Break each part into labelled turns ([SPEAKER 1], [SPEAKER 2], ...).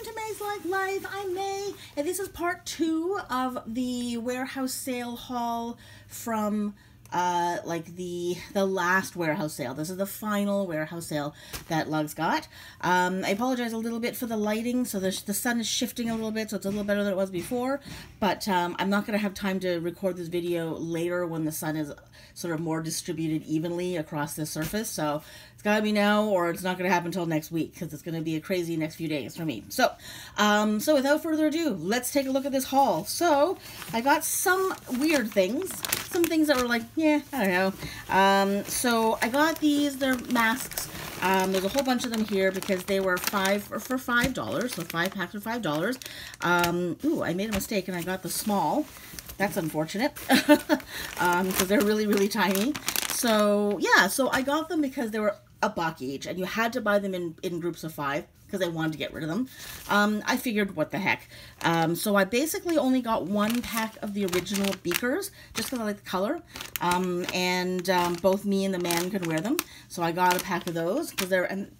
[SPEAKER 1] to MaysLugLife. I'm May, and this is part 2 of the warehouse sale haul from like the last warehouse sale. This is the final warehouse sale that Lugs got. I apologize a little bit for the lighting, so the sun is shifting a little bit, so it's a little better than it was before, but I'm not going to have time to record this video later when the sun is sort of more distributed evenly across the surface, so it's got to be now or it's not going to happen until next week because it's going to be a crazy next few days for me. So, so without further ado, let's take a look at this haul. So I got some weird things, some things that were like, yeah, I don't know. So I got these, they're masks. There's a whole bunch of them here because they were for $5, so 5 packs for $5. Ooh, I made a mistake and I got the small. That's unfortunate because they're really, really tiny. So yeah, so I got them because they were $1 each and you had to buy them in groups of 5 because I wanted to get rid of them. I figured, what the heck. So I basically only got 1 pack of the original beakers just because I like the color. Both me and the man could wear them. So I got a pack of those because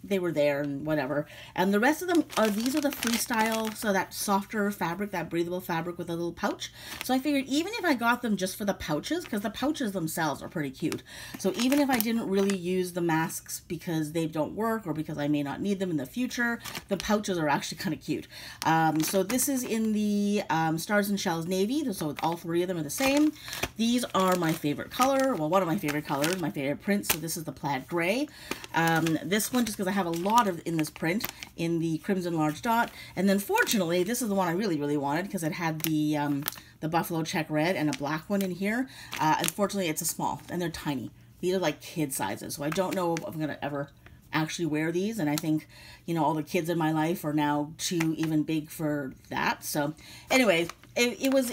[SPEAKER 1] they were there and whatever. And the rest of them these are the freestyle, so that softer fabric, that breathable fabric with a little pouch. So I figured even if I got them just for the pouches, because the pouches themselves are pretty cute. So even if I didn't really use the masks because they don't work or because I may not need them in the future, the pouches are actually kind of cute. So this is in the Stars and Shells Navy, so all 3 of them are the same. These are my favorite color, well, one of my favorite colors, my favorite print, so this is the plaid gray. This one, just because I have a lot of in this print, in the crimson large dot, and then fortunately, this is the one I really, really wanted, because it had the buffalo check red and a black one in here. Unfortunately, it's a small, and they're tiny. These are like kid sizes, so I don't know if I'm going to ever actually wear these, and I think, you know, all the kids in my life are now too even big for that. So anyway, it was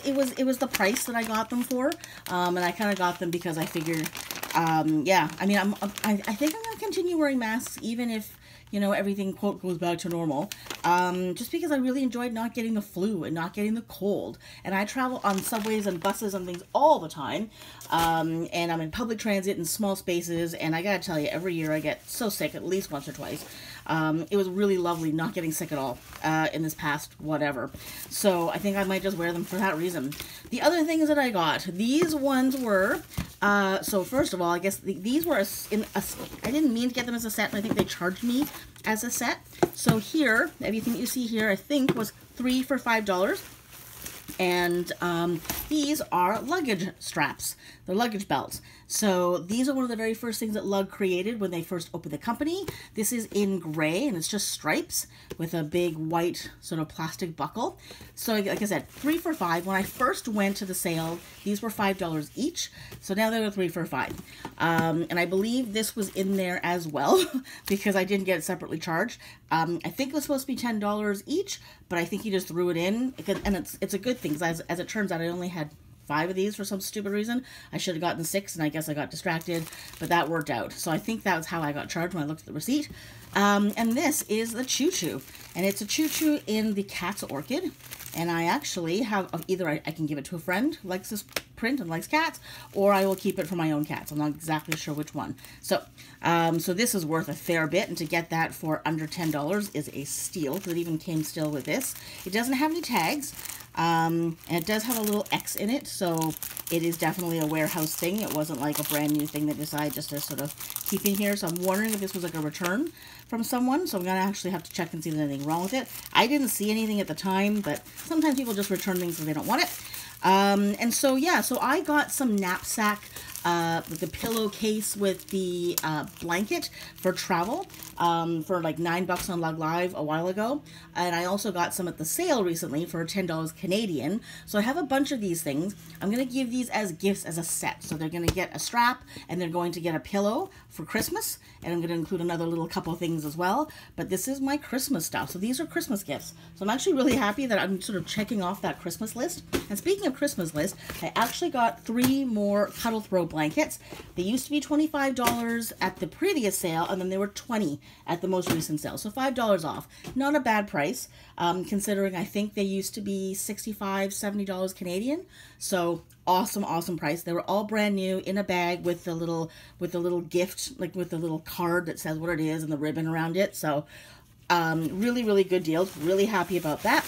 [SPEAKER 1] the price that I got them for, and I kind of got them because I figured, yeah, I mean, I think I'm gonna continue wearing masks even if, you know, everything, quote, goes back to normal, just because I really enjoyed not getting the flu and not getting the cold. And I travel on subways and buses and things all the time, and I'm in public transit in small spaces, and I gotta tell you, every year I get so sick at least once or twice. It was really lovely not getting sick at all in this past whatever. So I think I might just wear them for that reason. The other things that I got, these ones were, so first of all, I guess these were I didn't mean to get them as a set, and I think they charged me as a set. So here, everything you see here, I think was 3 for $5. And these are luggage straps. They're luggage belts. So these are one of the very first things that Lug created when they first opened the company. This is in gray, and it's just stripes with a big white sort of plastic buckle. So like I said, 3 for $5. When I first went to the sale, these were $5 each. So now they're 3 for $5. And I believe this was in there as well because I didn't get it separately charged. I think it was supposed to be $10 each, but I think he just threw it in. And it's a good thing, because as it turns out, I only had 5 of these for some stupid reason. I should have gotten 6, and I guess I got distracted, but that worked out. So I think that was how I got charged when I looked at the receipt. And this is the Choo Choo, and it's a Choo Choo in the Cat's Orchid. And I actually have, either I can give it to a friend who likes this print and likes cats, or I will keep it for my own cats. I'm not exactly sure which one. So, so this is worth a fair bit, and to get that for under $10 is a steal, because it even came still with this. It doesn't have any tags. And it does have a little X in it, so it is definitely a warehouse thing. It wasn't like a brand new thing that decided just to sort of keep in here. So I'm wondering if this was like a return from someone. So I'm going to actually have to check and see if there's anything wrong with it. I didn't see anything at the time, but sometimes people just return things if they don't want it. And so, yeah, so I got some knapsack, the pillowcase with the blanket for travel for like $9 on Lug Live a while ago. And I also got some at the sale recently for $10 Canadian. So I have a bunch of these things. I'm going to give these as gifts as a set. So they're going to get a strap, and they're going to get a pillow for Christmas. And I'm going to include another little couple things as well. But this is my Christmas stuff. So these are Christmas gifts. So I'm actually really happy that I'm sort of checking off that Christmas list. And speaking of Christmas list, I actually got 3 more Cuddle Throw blankets. They used to be $25 at the previous sale, and then they were $20 at the most recent sale. So $5 off. Not a bad price, considering I think they used to be $65, $70 Canadian. So awesome, awesome price. They were all brand new in a bag with the little gift, like with the little card that says what it is and the ribbon around it. So Really, really good deals. Really happy about that.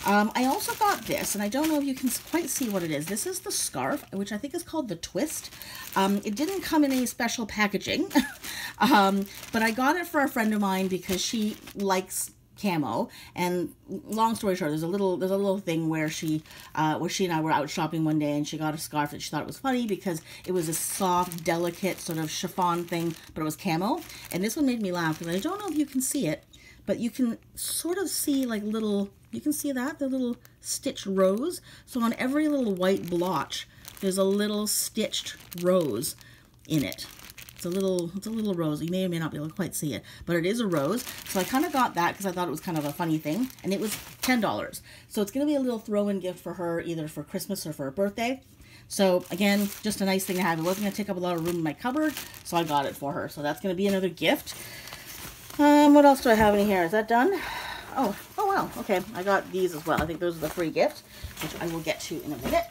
[SPEAKER 1] I also got this, and I don't know if you can quite see what it is. This is the scarf, which I think is called the Twist. It didn't come in any special packaging, but I got it for a friend of mine because she likes camo. And long story short, there's a little thing where she and I were out shopping one day, and she got a scarf that she thought it was funny because it was a soft, delicate sort of chiffon thing, but it was camo. And this one made me laugh because I don't know if you can see it, but you can sort of see like little, you can see that, the little stitched rose. So on every little white blotch, there's a little stitched rose in it. It's a little rose. You may or may not be able to quite see it, but it is a rose. So I kind of got that because I thought it was kind of a funny thing, and it was $10. So it's going to be a little throw-in gift for her, either for Christmas or for her birthday. So again, just a nice thing to have. It wasn't going to take up a lot of room in my cupboard, so I got it for her. So that's going to be another gift. What else do I have in here? Is that done? Oh wow. Okay, I got these as well. I think those are the free gifts, which I will get to in a minute.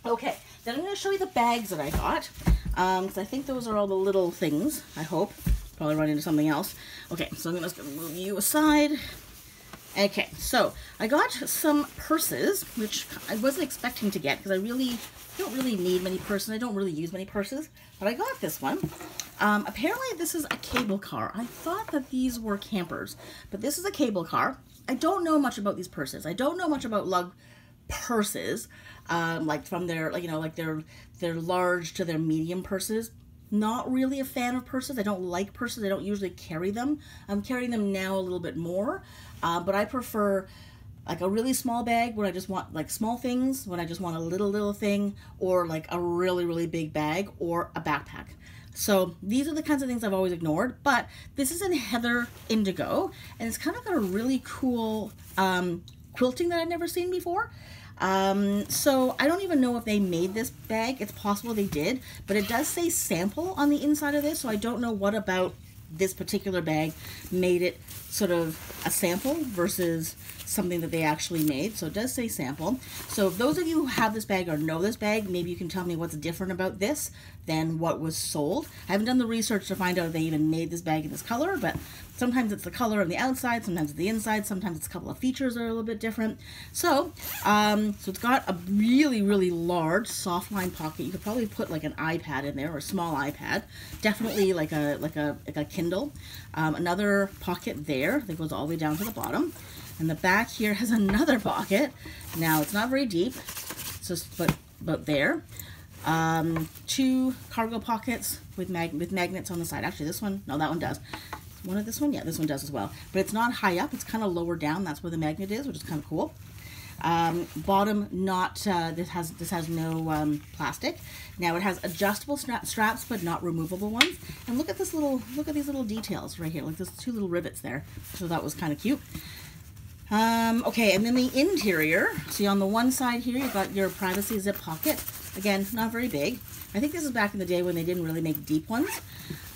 [SPEAKER 1] Okay, then I'm going to show you the bags that I got. Because I think those are all the little things, I hope. Probably run into something else. Okay, so I'm just going to move you aside. Okay, so I got some purses, which I wasn't expecting to get because I don't really need many purses. I don't really use many purses, but I got this one. Apparently this is a cable car. I thought that these were campers, but this is a cable car. I don't know much about these purses. I don't know much about lug purses, like from their, like, you know, like their large to their medium purses. Not really a fan of purses. I don't like purses. I don't usually carry them. I'm carrying them now a little bit more, but I prefer like a really small bag when I just want like small things, when I just want a little thing, or like a really big bag or a backpack. So these are the kinds of things I've always ignored, but this is in Heather Indigo, and it's kind of got a really cool quilting that I've never seen before. So I don't even know if they made this bag. It's possible they did, but it does say sample on the inside of this, so I don't know what about this particular bag made it sort of a sample versus something that they actually made. So it does say sample. So if those of you who have this bag or know this bag, maybe you can tell me what's different about this than what was sold. I haven't done the research to find out if they even made this bag in this color, but sometimes it's the color on the outside, sometimes it's the inside, sometimes it's a couple of features that are a little bit different. So, so it's got a really large soft line pocket. You could probably put like an iPad in there, or a small iPad. Definitely like a Kindle. Another pocket there that goes all the way down to the bottom. And the back here has another pocket. Now it's not very deep, it's just but there. 2 cargo pockets with magnets on the side. Actually, this one, no, that one does. One of this one, yeah, this one does as well. But it's not high up; it's kind of lower down. That's where the magnet is, which is kind of cool. Bottom, not this has no plastic. Now it has adjustable straps, but not removable ones. And look at these little details right here. Like there's 2 little rivets there. So that was kind of cute. Okay, and then the interior. See, on the one side here, you've got your privacy zip pocket. Again, not very big. I think this is back in the day when they didn't really make deep ones.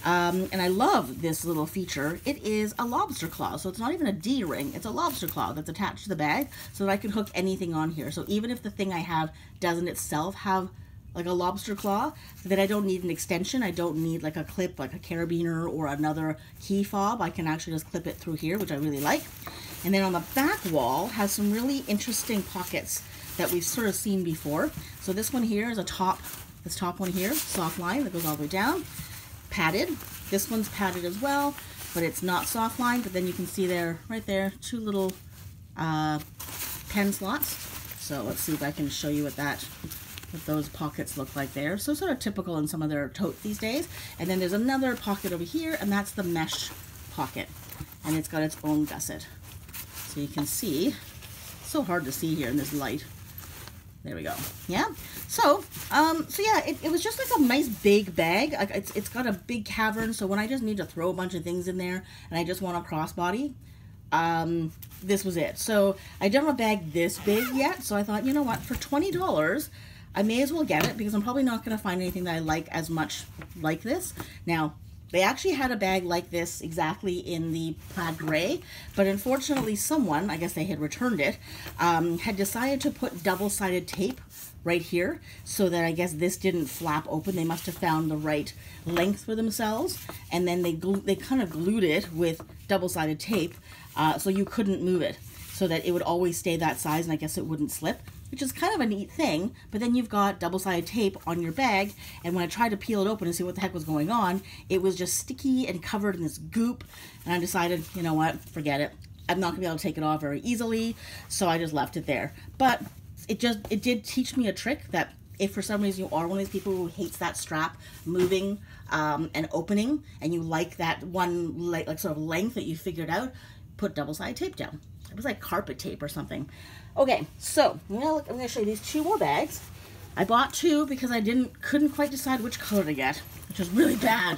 [SPEAKER 1] And I love this little feature. It is a lobster claw, so it's not even a D-ring. It's a lobster claw that's attached to the bag so that I can hook anything on here. So even if the thing I have doesn't itself have like a lobster claw, then I don't need an extension. I don't need like a clip, like a carabiner or another key fob. I can actually just clip it through here, which I really like. And then on the back wall has some really interesting pockets that we've sort of seen before. So this one here is a top, this top one here, soft line that goes all the way down, padded. This one's padded as well, but it's not soft line. But then you can see there, right there, 2 little pen slots. So let's see if I can show you what those pockets look like there. So sort of typical in some of their totes these days. And then there's another pocket over here, and that's the mesh pocket. And it's got its own gusset. So you can see, so hard to see here in this light. There we go. Yeah. So yeah, it was just like a nice big bag. Like it's got a big cavern. So when I just need to throw a bunch of things in there and I just want a crossbody, this was it. So I don't have a bag this big yet. So I thought, you know what, for $20, I may as well get it because I'm probably not going to find anything that I like as much like this. Now, They actually had a bag like this exactly in the plaid gray, but unfortunately someone, I guess they had returned it, had decided to put double-sided tape right here so that I guess this didn't flap open. They must have found the right length for themselves, and then they kind of glued it with double-sided tape so you couldn't move it, so that it would always stay that size, and I guess it wouldn't slip, which is kind of a neat thing. But then you've got double-sided tape on your bag, and when I tried to peel it open and see what the heck was going on, it was just sticky and covered in this goop, and I decided, you know what, forget it. I'm not gonna be able to take it off very easily, so I just left it there. But it did teach me a trick that if for some reason you are one of these people who hates that strap moving and opening, and you like that one like sort of length that you figured out, put double-sided tape down. It was like carpet tape or something. Okay, so I'm gonna show you these two more bags. I bought two because I couldn't quite decide which color to get, which was really bad.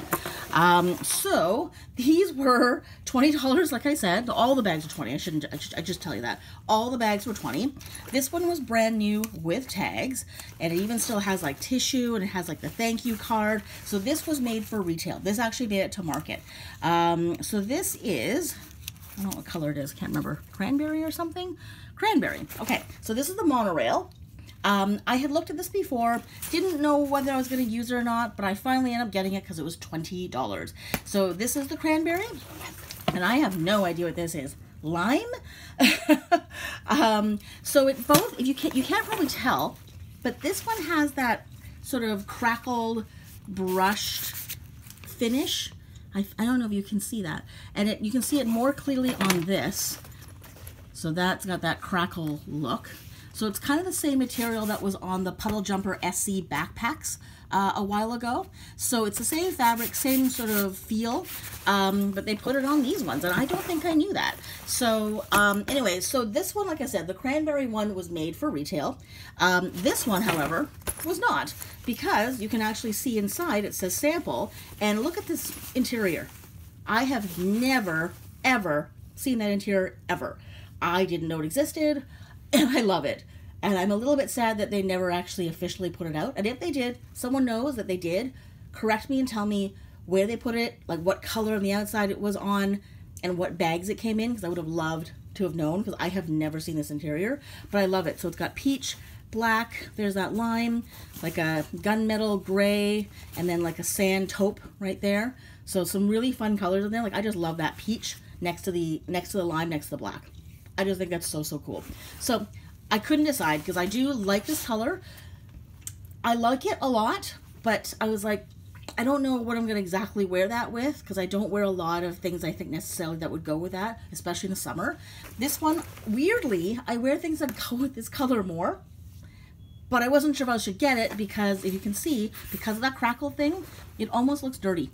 [SPEAKER 1] So these were $20, like I said. All the bags are 20. I just tell you that. All the bags were 20. This one was brand new with tags, and it even still has like tissue, and it has like the thank you card. So this was made for retail. This actually made it to market. So this is, I don't know what color it is, can't remember, cranberry or something? Cranberry. Okay, so this is the monorail. I had looked at this before, didn't know whether I was going to use it or not, but I finally ended up getting it because it was $20. So this is the cranberry, and I have no idea what this is. Lime? So it both, if you can't probably tell, but this one has that sort of crackled, brushed finish. I don't know if you can see that. And you can see it more clearly on this. So that's got that crackle look. So it's kind of the same material that was on the Puddle Jumper SC backpacks a while ago. So it's the same fabric, same sort of feel, but they put it on these ones, and I don't think I knew that. So anyway, so this one, like I said, the cranberry one was made for retail. This one, however, was not, because you can actually see inside, it says sample, and look at this interior. I have never, ever seen that interior, ever. I didn't know it existed, and I love it. And I'm a little bit sad that they never actually officially put it out. And if they did, someone knows that they did, correct me and tell me where they put it, like what color on the outside it was on, and what bags it came in, because I would have loved to have known, because I have never seen this interior. But I love it. So it's got peach, black, there's that lime, like a gunmetal gray, and then like a sand taupe right there. So some really fun colors in there. Like I just love that peach next to the lime, next to the black. I just think that's so, so cool. So I couldn't decide, because I do like this color. I like it a lot, but I was like, I don't know what I'm going to exactly wear that with, because I don't wear a lot of things I think necessarily that would go with that, especially in the summer. This one, weirdly, I wear things that go with this color more, but I wasn't sure if I should get it, because if you can see, because of that crackle thing, it almost looks dirty.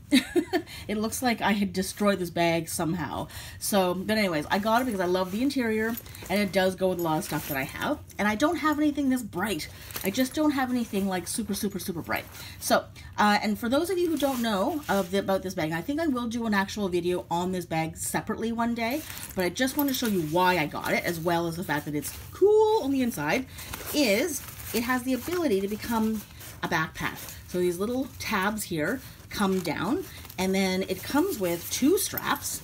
[SPEAKER 1] It looks like I had destroyed this bag somehow. So, but anyways, I got it because I love the interior, and it does go with a lot of stuff that I have. And I don't have anything this bright. I just don't have anything like super, super, super bright. So, and for those of you who don't know about this bag, I think I will do an actual video on this bag separately one day, but I just want to show you why I got it, as well as the fact that it's cool on the inside, is it has the ability to become a backpack. So these little tabs here come down, and then it comes with two straps.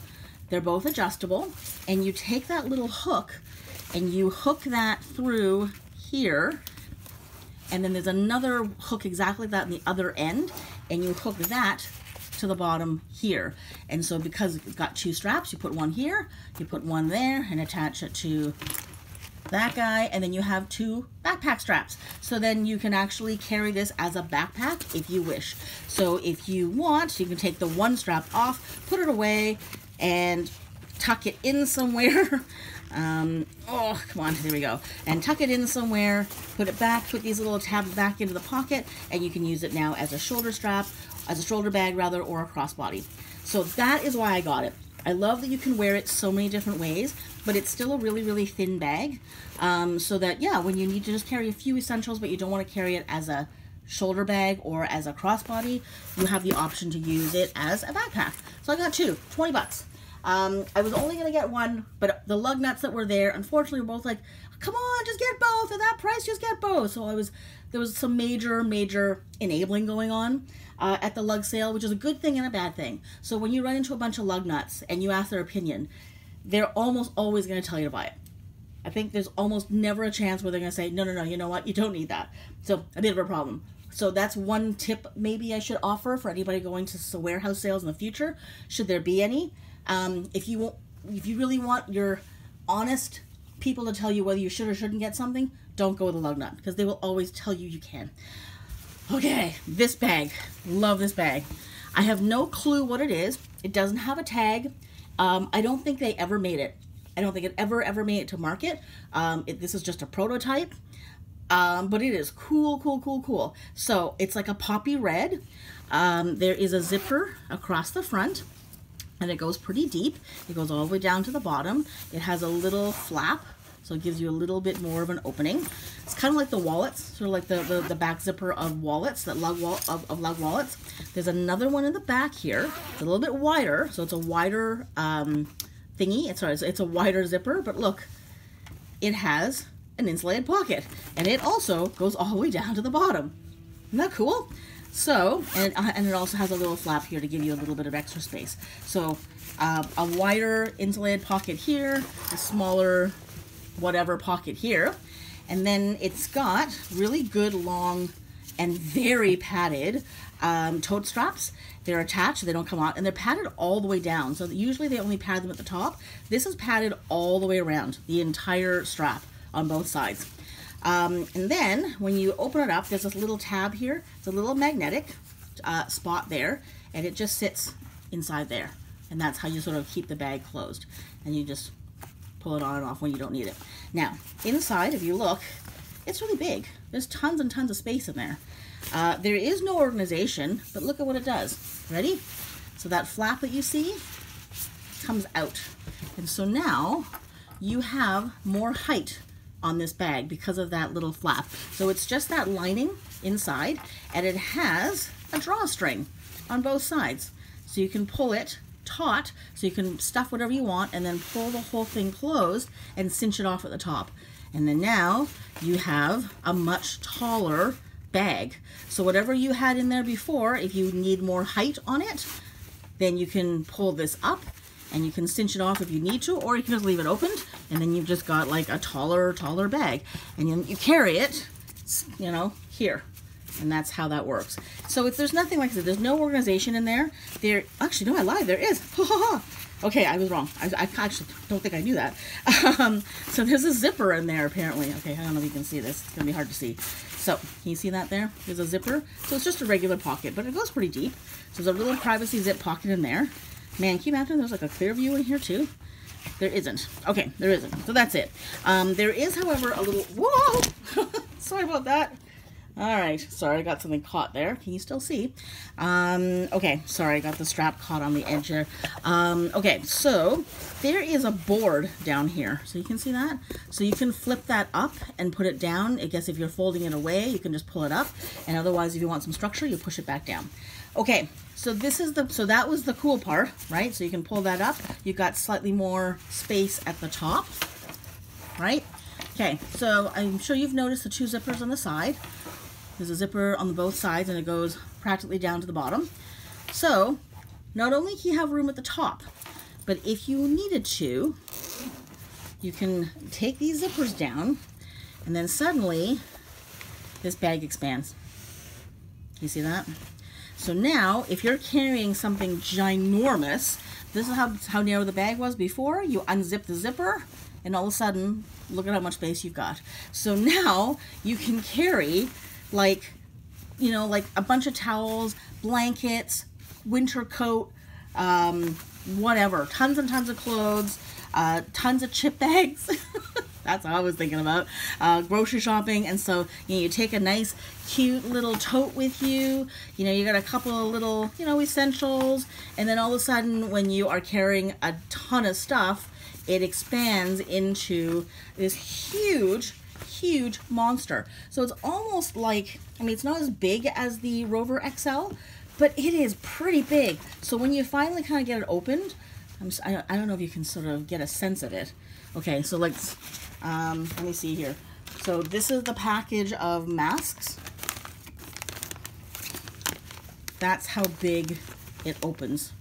[SPEAKER 1] They're both adjustable, and you take that little hook and you hook that through here, and then there's another hook exactly like that on the other end, and you hook that to the bottom here. And so because it's got two straps, you put one here, you put one there, and attach it to that guy, and then you have two backpack straps. So then you can actually carry this as a backpack if you wish. So if you want, you can take the one strap off, put it away, and tuck it in somewhere. Oh, come on, there we go. And tuck it in somewhere, put it back, put these little tabs back into the pocket, and you can use it now as a shoulder strap, as a shoulder bag rather, or a crossbody. So that is why I got it. I love that you can wear it so many different ways, but it's still a really, really thin bag. So that, yeah, when you need to just carry a few essentials, but you don't want to carry it as a shoulder bag or as a crossbody, you have the option to use it as a backpack. So I got two, 20 bucks. I was only going to get one, but the lug nuts that were there, unfortunately, were both like, come on, just get both. At that price, just get both. So I was there was some major enabling going on at the lug sale, which is a good thing and a bad thing. So when you run into a bunch of lug nuts and you ask their opinion, they're almost always going to tell you to buy it. I think there's almost never a chance where they're going to say, no, you know what, you don't need that. So a bit of a problem. So that's one tip maybe I should offer for anybody going to warehouse sales in the future, should there be any. If you really want your honest people to tell you whether you should or shouldn't get something, don't go with a lug nut, because they will always tell you you can. Okay, this bag. Love this bag. I have no clue what it is. It doesn't have a tag. I don't think they ever made it. I don't think it ever made it to market. This is just a prototype. But it is cool. So it's like a poppy red. There is a zipper across the front, and it goes pretty deep. It goes all the way down to the bottom. It has a little flap, so it gives you a little bit more of an opening. It's kind of like the wallets, sort of like the back zipper of wallets, that lug wallets. There's another one in the back here. It's a little bit wider, so it's a wider thingy. It's a wider zipper, but look, it has an insulated pocket, and it also goes all the way down to the bottom. Isn't that cool? So, and it also has a little flap here to give you a little bit of extra space. So, a wider insulated pocket here, a smaller whatever pocket here, and then it's got really good long and very padded tote straps. They're attached, they don't come out, and they're padded all the way down. So usually they only pad them at the top. This is padded all the way around, the entire strap on both sides. And then when you open it up, there's this little tab here. It's a little magnetic spot there, and it just sits inside there. And that's how you sort of keep the bag closed. And you just pull it on and off when you don't need it. Now, inside, if you look, it's really big. There's tons and tons of space in there. There is no organization, but look at what it does. Ready? So that flap that you see comes out. And so now you have more height on this bag because of that little flap. So it's just that lining inside, and it has a drawstring on both sides. So you can pull it taut, so you can stuff whatever you want and then pull the whole thing closed and cinch it off at the top. And then now you have a much taller bag. So whatever you had in there before, if you need more height on it, then you can pull this up and you can cinch it off if you need to, or you can just leave it opened, and then you've just got like a taller bag, and you carry it, you know, here. And that's how that works. So if there's nothing like that, there's no organization in there. Actually, no, I lied, there is. Okay, I was wrong. I actually don't think I knew that. So there's a zipper in there apparently. Okay, I don't know if you can see this. It's gonna be hard to see. So, can you see that there? There's a zipper. So it's just a regular pocket, but it goes pretty deep. So there's a little privacy zip pocket in there. Man, can you imagine there's like a clear view in here too? There isn't. Okay, there isn't. So that's it. There is, however, a little... Whoa! Sorry about that. All right. Sorry, I got something caught there. Can you still see? Okay, sorry, I got the strap caught on the edge there. Okay, so there is a board down here. So you can see that? So you can flip that up and put it down. I guess if you're folding it away, you can just pull it up. And otherwise, if you want some structure, you push it back down. Okay, so that was the cool part, right? So you can pull that up. You've got slightly more space at the top, right? Okay, so I'm sure you've noticed the two zippers on the side. There's a zipper on both sides, and it goes practically down to the bottom. So not only can you have room at the top, but if you needed to, you can take these zippers down, and then suddenly this bag expands. You see that? So now, if you're carrying something ginormous, this is how narrow the bag was before. You unzip the zipper, and all of a sudden, look at how much space you've got. So now you can carry, like, you know, like a bunch of towels, blankets, winter coat, whatever, tons and tons of clothes, tons of chip bags. That's what I was thinking about. Grocery shopping. And so, you know, you take a nice, cute little tote with you. You know, you got a couple of little, you know, essentials. And then all of a sudden, when you are carrying a ton of stuff, it expands into this huge monster. So it's almost like, I mean, it's not as big as the Rover XL, but it is pretty big. So when you finally kind of get it opened, I don't know if you can sort of get a sense of it. Okay, so let's, let me see here. So this is the package of masks. That's how big it opens.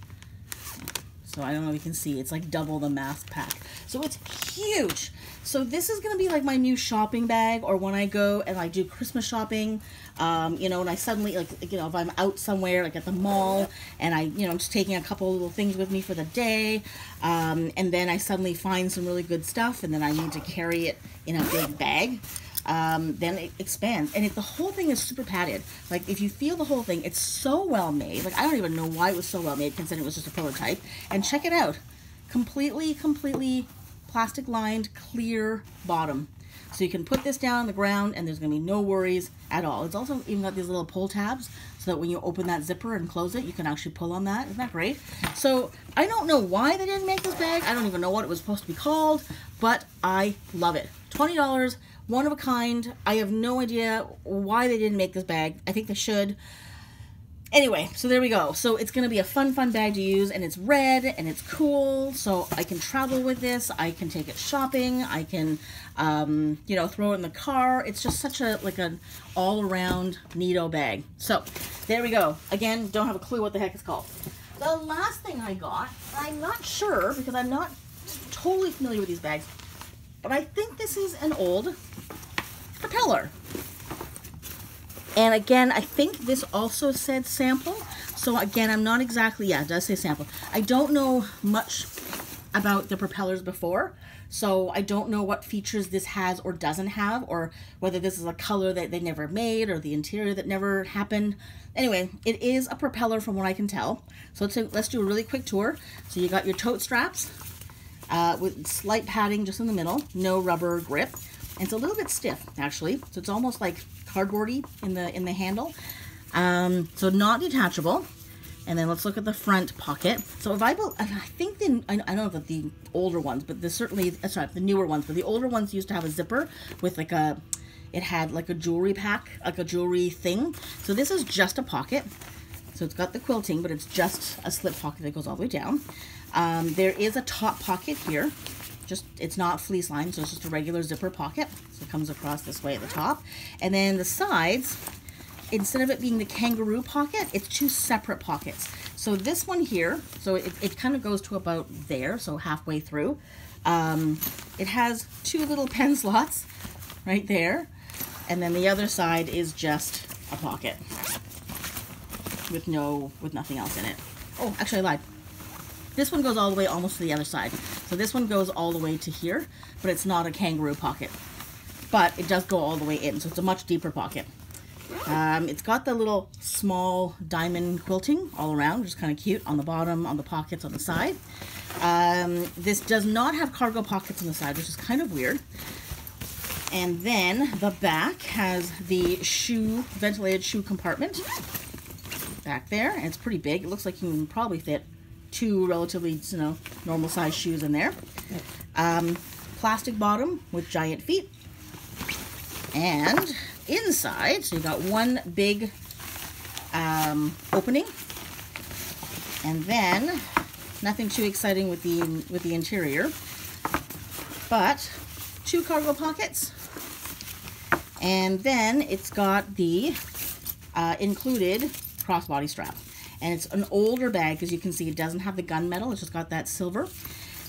[SPEAKER 1] So I don't know if you can see, it's like double the mask pack. So it's huge. So this is gonna be like my new shopping bag, or when I go and I do Christmas shopping, you know, and I suddenly, like, you know, if I'm out somewhere, like at the mall, and I, you know, I'm just taking a couple little things with me for the day, and then I suddenly find some really good stuff, and then I need to carry it in a big bag. Then it expands, and the whole thing is super padded. Like, if you feel the whole thing, it's so well made. Like, I don't even know why it was so well made, considering it was just a prototype. And check it out, completely plastic lined, clear bottom. So you can put this down on the ground, and there's gonna be no worries at all. It's also even got these little pull tabs, so that when you open that zipper and close it, you can actually pull on that. Isn't that great? So I don't know why they didn't make this bag. I don't even know what it was supposed to be called, but I love it. $20. One of a kind. I have no idea why they didn't make this bag. I think they should. Anyway, so there we go. So it's going to be a fun bag to use, and it's red, and it's cool, so I can travel with this. I can take it shopping. I can, you know, throw it in the car. It's just such a, like, an all-around neato bag. So there we go. Again, don't have a clue what the heck it's called. The last thing I got, I'm not sure, because I'm not totally familiar with these bags, but I think this is an old propeller. And again, I think this also said sample. So again, I'm not exactly, yeah, it does say sample. I don't know much about the propellers before, so I don't know what features this has or doesn't have, or whether this is a color that they never made, or the interior that never happened. Anyway, it is a propeller from what I can tell. So let's do a really quick tour. So you got your tote straps, with slight padding just in the middle, no rubber grip. And it's a little bit stiff, actually. So it's almost like cardboardy in the handle. So not detachable. And then let's look at the front pocket. So if I think I don't know if the older ones, but there's certainly, sorry, the newer ones, but the older ones used to have a zipper with like it had like a jewelry pack, like a jewelry thing. So this is just a pocket. So it's got the quilting, but it's just a slip pocket that goes all the way down. There is a top pocket here. It's not fleece lined, so it's just a regular zipper pocket. So it comes across this way at the top. And then the sides, instead of it being the kangaroo pocket, it's two separate pockets. So this one here, so it kind of goes to about there, so halfway through. It has two little pen slots right there. And then the other side is just a pocket with nothing else in it. Oh, actually I lied. This one goes all the way almost to the other side. So this one goes all the way to here, but it's not a kangaroo pocket. But it does go all the way in, so it's a much deeper pocket. It's got the little small diamond quilting all around, which is kind of cute, on the bottom, on the pockets, on the side. This does not have cargo pockets on the side, which is kind of weird. And then the back has the ventilated shoe compartment back there, and it's pretty big. It looks like you can probably fit two relatively, normal size shoes in there. Plastic bottom with giant feet. And inside, so you got one big opening, and then nothing too exciting with the interior, but two cargo pockets, and then it's got the included crossbody strap. And it's an older bag, as you can see. It doesn't have the gunmetal, it's just got that silver.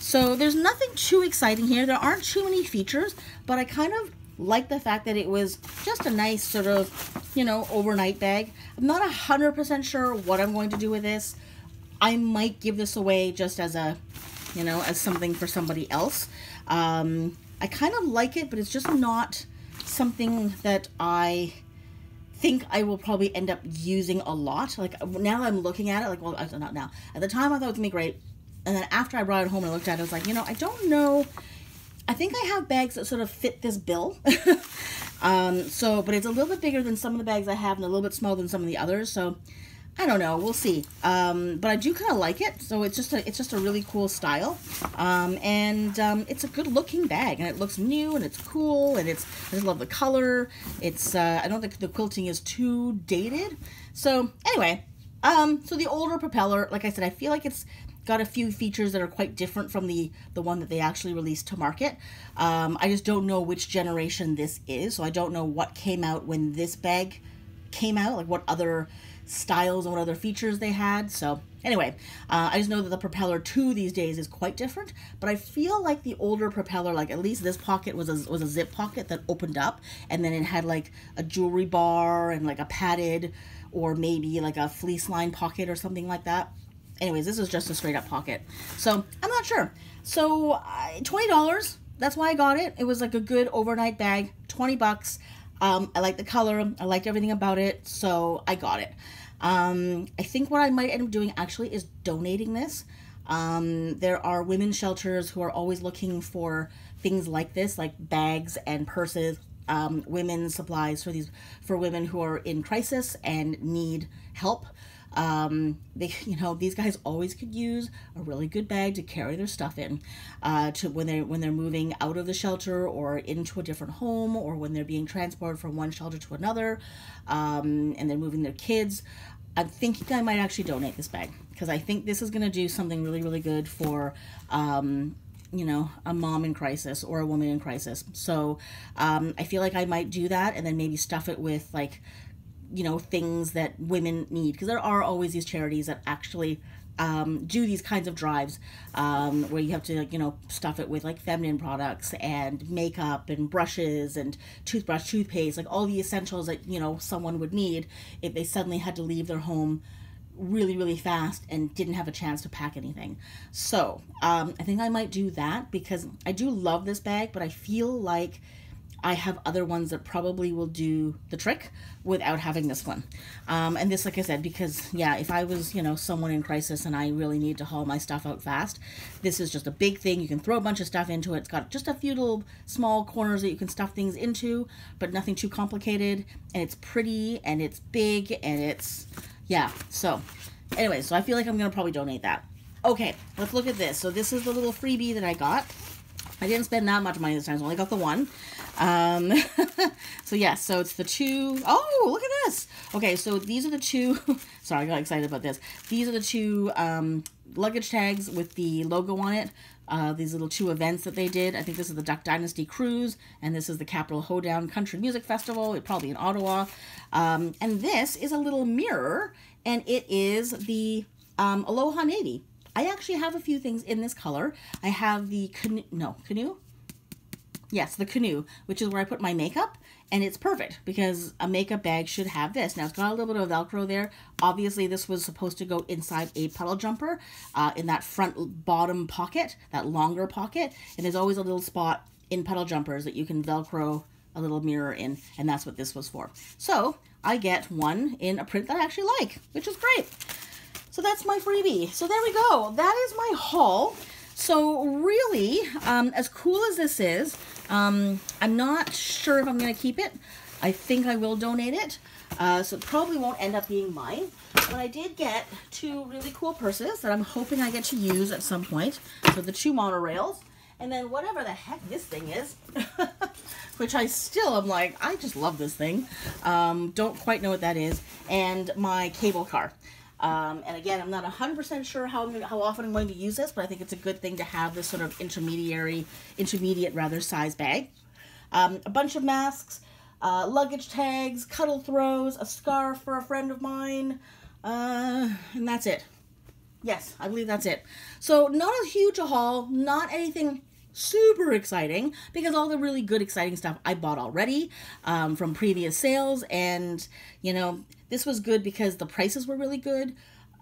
[SPEAKER 1] So there's nothing too exciting here. There aren't too many features, but I kind of like the fact that it was just a nice sort of, overnight bag. I'm not 100% sure what I'm going to do with this. I might give this away just as a, as something for somebody else. I kind of like it, but it's just not something that I think I will probably end up using a lot. Like, now I'm looking at it, like, well, not now. At the time, I thought it was gonna be great. And then after I brought it home and I looked at it, I was like, I don't know. I think I have bags that sort of fit this bill. But it's a little bit bigger than some of the bags I have and a little bit smaller than some of the others. So I don't know, we'll see. But I do kind of like it. So it's just a really cool style. It's a good looking bag, and it looks new and it's cool, and I just love the color. I don't think the quilting is too dated. So anyway, so the older propeller, like I said, I feel like it's got a few features that are quite different from the one that they actually released to market. I just don't know which generation this is, so I don't know what came out when this bag came out, like what other styles and what other features they had. So anyway, I just know that the propeller 2 these days is quite different, but I feel like the older propeller, like at least this pocket was a zip pocket that opened up, and then it had like a jewelry bar and like a padded or maybe like a fleece line pocket or something like that. Anyways, this is just a straight up pocket. So I'm not sure. So $20, that's why I got it. It was like a good overnight bag, 20 bucks. I like the color. I liked everything about it. So I got it. I think what I might end up doing actually is donating this. There are women's shelters who are always looking for things like this, like bags and purses, women's supplies for women who are in crisis and need help. These guys always could use a really good bag to carry their stuff in, to when they're moving out of the shelter or into a different home, or when they're being transported from one shelter to another, and they're moving their kids. I'm thinking I might actually donate this bag, because I think this is going to do something really, really good for, a mom in crisis or a woman in crisis. So, I feel like I might do that, and then maybe stuff it with like, things that women need, because there are always these charities that actually do these kinds of drives, where you have to stuff it with like feminine products and makeup and brushes and toothbrush, toothpaste, like all the essentials that someone would need if they suddenly had to leave their home really, really fast and didn't have a chance to pack anything. So I think I might do that, because I do love this bag, but I feel like I have other ones that probably will do the trick without having this one. And this, like I said, because, yeah, if I was, someone in crisis and I really need to haul my stuff out fast, this is just a big thing. You can throw a bunch of stuff into it. It's got just a few little small corners that you can stuff things into, but nothing too complicated. And it's pretty, and it's big, and it's, yeah. So, anyway, so I feel like I'm going to probably donate that. Okay, let's look at this. So this is the little freebie that I got. I didn't spend that much money this time, so I only got the one. So yes, so it's the two. Oh, look at this. Okay, so these are the two. Sorry, I got excited about this. These are the two luggage tags with the logo on it. These little 2 events that they did. I think this is the Duck Dynasty Cruise, and this is the Capital Hoedown Country Music Festival, probably in Ottawa. And this is a little mirror, and it is the Aloha Navy. I actually have a few things in this color. I have the canoe? Yes, the canoe, which is where I put my makeup, and it's perfect because a makeup bag should have this. Now, it's got a little bit of Velcro there. Obviously, this was supposed to go inside a puddle jumper in that front bottom pocket, that longer pocket, and there's always a little spot in puddle jumpers that you can Velcro a little mirror in, and that's what this was for. So, I get one in a print that I actually like, which is great. So that's my freebie. So there we go. That is my haul. So really, as cool as this is, I'm not sure if I'm going to keep it. I think I will donate it. So it probably won't end up being mine. But I did get 2 really cool purses that I'm hoping I get to use at some point. So the 2 monorails. And then whatever the heck this thing is, which I still am like, I just love this thing. Don't quite know what that is. And my cable car. And again, I'm not 100% sure how often I'm going to use this, but I think it's a good thing to have this sort of intermediate size bag. A bunch of masks, luggage tags, cuddle throws, a scarf for a friend of mine, and that's it. Yes, I believe that's it. So not a huge haul, not anything super exciting, because all the really good exciting stuff I bought already from previous sales, and this was good because the prices were really good,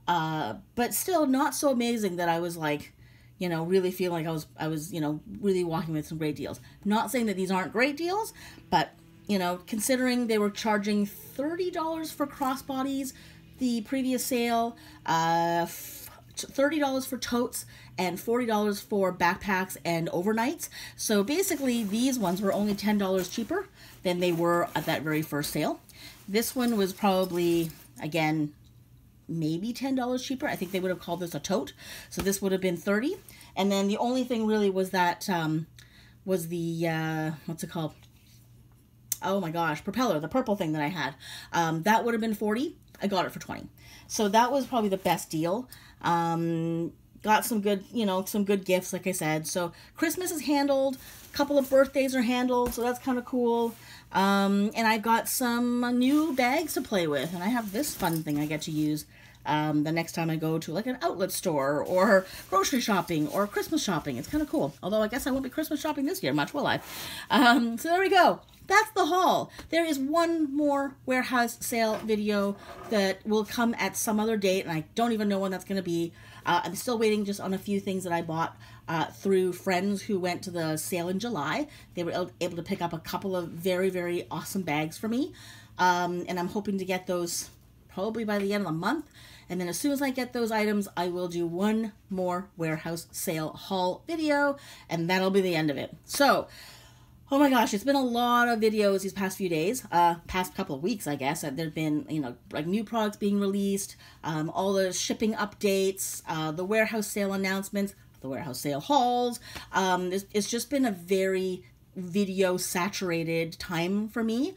[SPEAKER 1] but still not so amazing that I was like, really feel like I was really walking with some great deals. Not saying that these aren't great deals, but considering they were charging $30 for crossbodies the previous sale, $30 for totes, and $40 for backpacks and overnights. So basically these ones were only $10 cheaper than they were at that very first sale. This one was probably, again, maybe $10 cheaper. I think they would have called this a tote. So this would have been $30. And then the only thing really was that, was the, what's it called? Oh my gosh, propeller, the purple thing that I had. That would have been $40. I got it for $20. So that was probably the best deal. got some good, some good gifts, like I said. So Christmas is handled. A couple of birthdays are handled, so that's kind of cool. And I got some new bags to play with, and I have this fun thing I get to use the next time I go to like an outlet store or grocery shopping or Christmas shopping. It's kind of cool. Although I guess I won't be Christmas shopping this year much, will I? So there we go. That's the haul. There is one more warehouse sale video that will come at some other date, and I don't even know when that's going to be. I'm still waiting just on a few things that I bought through friends who went to the sale in July. They were able to pick up a couple of very, very awesome bags for me, and I'm hoping to get those probably by the end of the month. And then as soon as I get those items, I will do one more warehouse sale haul video, and that'll be the end of it. So, oh my gosh, it's been a lot of videos these past few days, past couple of weeks, I guess. There've been, like new products being released, all the shipping updates, the warehouse sale announcements, the warehouse sale hauls. It's just been a very video saturated time for me.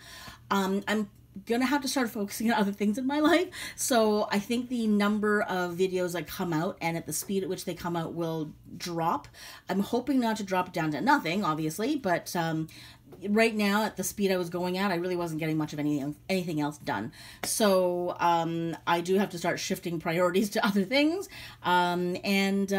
[SPEAKER 1] I'm gonna have to start focusing on other things in my life, so I think the number of videos that come out and at the speed at which they come out will drop. I'm hoping not to drop it down to nothing, obviously, but right now at the speed I was going at, I really wasn't getting much of anything else done. So I do have to start shifting priorities to other things, and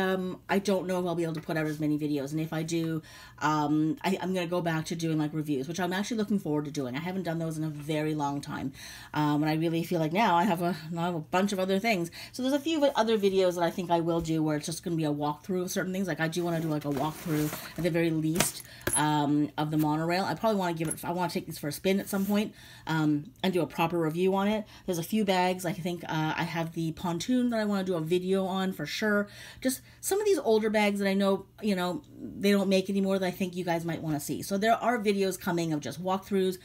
[SPEAKER 1] I don't know if I'll be able to put out as many videos, and if I do, I'm gonna go back to doing like reviews, which I'm actually looking forward to doing. I haven't done those in a very long time, and I really feel like now I have a bunch of other things. So there's a few other videos that I think I will do where it's just gonna be a walkthrough of certain things. Like I do want to do like a walkthrough at the very least of the monorail. I probably want to I want to take this for a spin at some point and do a proper review on it. There's a few bags. I think I have the pontoon that I want to do a video on for sure. Just some of these older bags that I know, they don't make anymore that I think you guys might want to see. So there are videos coming of just walkthroughs,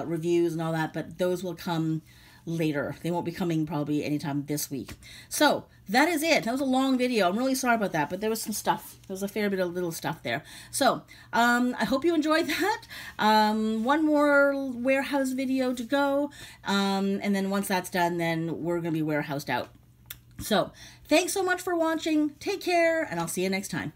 [SPEAKER 1] reviews and all that, but those will come later. They won't be coming probably anytime this week. So that is it. That was a long video. I'm really sorry about that, but there was some stuff. There was a fair bit of little stuff there. So I hope you enjoyed that. One more warehouse video to go. And then once that's done, then we're going to be warehoused out. So thanks so much for watching. Take care, and I'll see you next time.